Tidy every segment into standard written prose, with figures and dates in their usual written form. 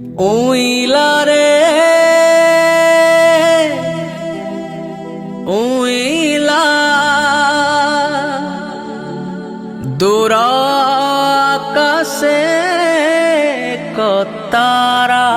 উইলা রে উইলা দূর আকাশে কতারা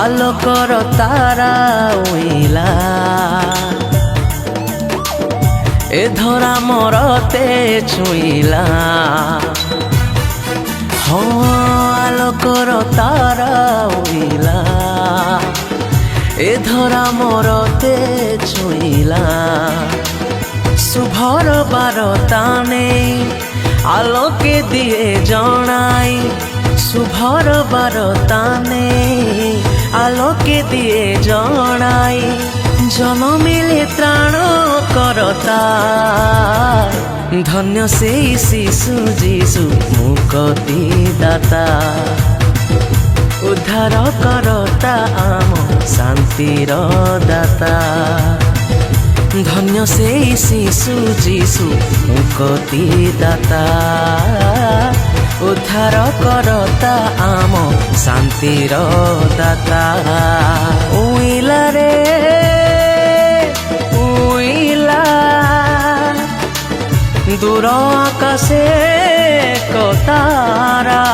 আলোকর তারা উইলা এ ধরা মরতে ছুইলা আলোকর তারা উইলা এ ধরা মরতে ছুইলা শুভর বারতা নেই আলোকে দিয়ে জনাই শুভর বারতা নেই আলোকে দিয়ে জনাই জনমিলে ত্রাণ করতা ধন্য সেই শিশু যিশু মুক্তি দাতা উদ্ধার করতা আম শান্তির দাতা ধন্য সেই শিশু যিশু মুক্তি দাতা উদ্ধার করতা আম শান্তির দাতা উইলা রে উইলা দূর আকাশে কতারা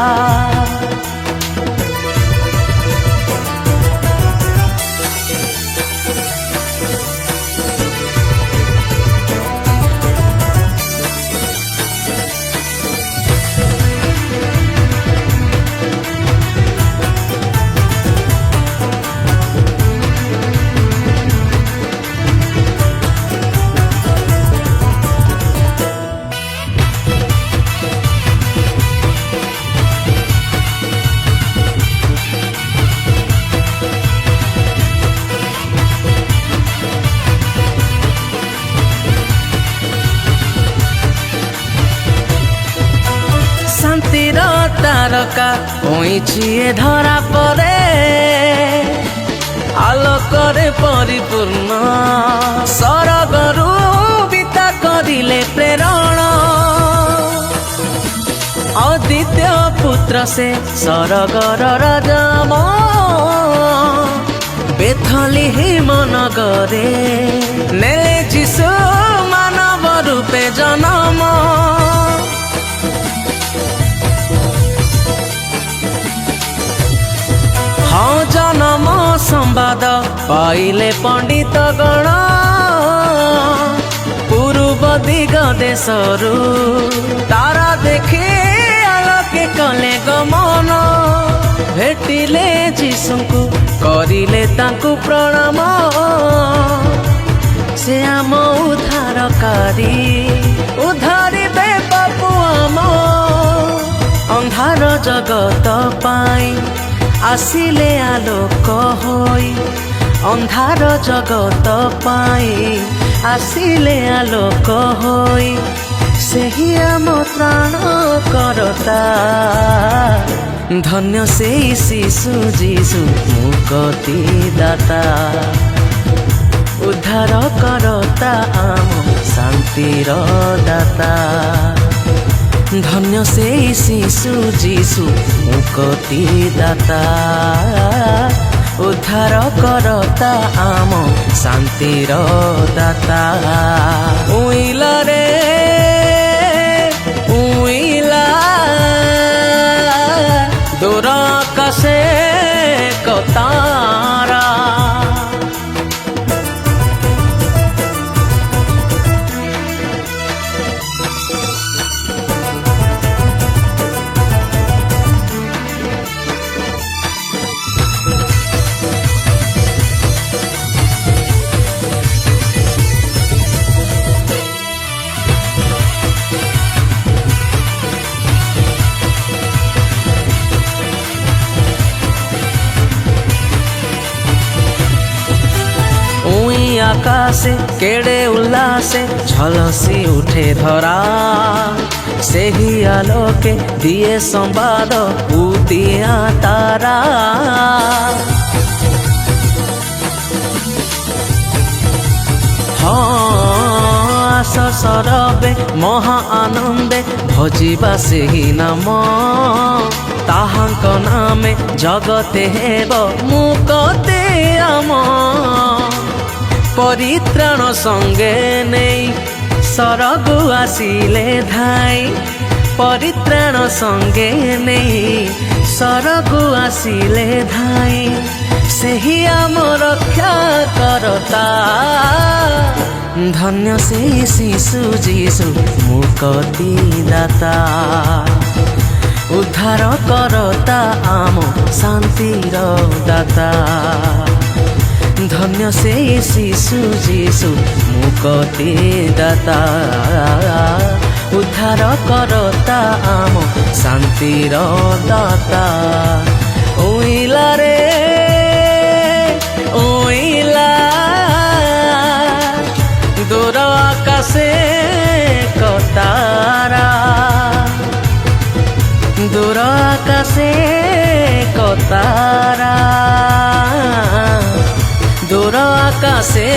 তারকা পইছিয়ে ধরা পরে আলোকরে পরিপূর্ণ সরগরু বিতা করিলে প্রেরণ অদ্বিতীয় পুত্র সে সরগর রাজাম বেথলিহিম নগরে নেলে যিশু মানব রূপে জনম জনম সম্বাদ পাইলে পণ্ডিত গণ পূর্ব দিগ দেশরু তারা দেখে আলোকে কলে গমন ভেটিলে যিশুଙ୍କୁ করিলে তাଙ୍କୁ প্রণাম সে আম উদ্ধারকারী উদ্ধারিবে পাপু আম ଅନ୍ଧାର ଜଗତ ପାଇଁ ଆସିଲେ ଆଲୋକ ହୋଇ ଅନ୍ଧାର ଜଗତ ପାଇଁ ଆସିଲେ ଆଲୋକ ହୋଇ ସେହି ଆମ ତ୍ରାଣ କରତା ଧନ୍ୟ ସେଇ ଶିଶୁ ଯିଶୁ ମୁକ୍ତି ଦାତା ଉଦ୍ଧାର କରତା ଆମ ଶାନ୍ତିର ଦାତା ধন্য সেই শিশু যিশু মুক্তি দাতা উদ্ধার করতা আম শান্তির দাতা উইলা রে উইলা দূর আকাশে কতারা আকাশে কেড়ে উল্লাসে ঝলসি উঠে ধরা, ସେହି আলোকে দিয়ে সম্বাদ উদিয়া তারা। আস ସରବେ ମହା ଆନନ୍ଦେ ଭଜିବା ସେହି ନାମ, ତାହାଙ୍କ ନାମେ ଜଗତେ ହେବ ମୁକ୍ତି ଆମ। ପରିତ୍ରାଣ ସଙ୍ଗେ ନେଇ ସରଗୁ ଆସିଲେ ଧାଇ, ପରିତ୍ରାଣ ସଙ୍ଗେ ନେଇ ସରଗୁ ଆସିଲେ ଧାଇ, ସେହି ଆମ ରକ୍ଷା କରତା। ଧନ୍ୟ ସେହି ଶିଶୁ ଯୀଶୁ ମୁକ୍ତି ଦାତା, ଉଦ୍ଧାର କରତା ଆମ ଶାନ୍ତିର ଦାତା। ଧନ୍ୟ ସେହି ଶିଶୁ ଯୀଶୁ ମୁକ୍ତି ଦାତା, ଉଦ୍ଧାର କରତା ଆମ ଶାନ୍ତିର ଦାତା। ଓଇଲା ରେ ওইলা দূর আকাশে কতারা, দূর আকাশে কতারা, দূর আকাশে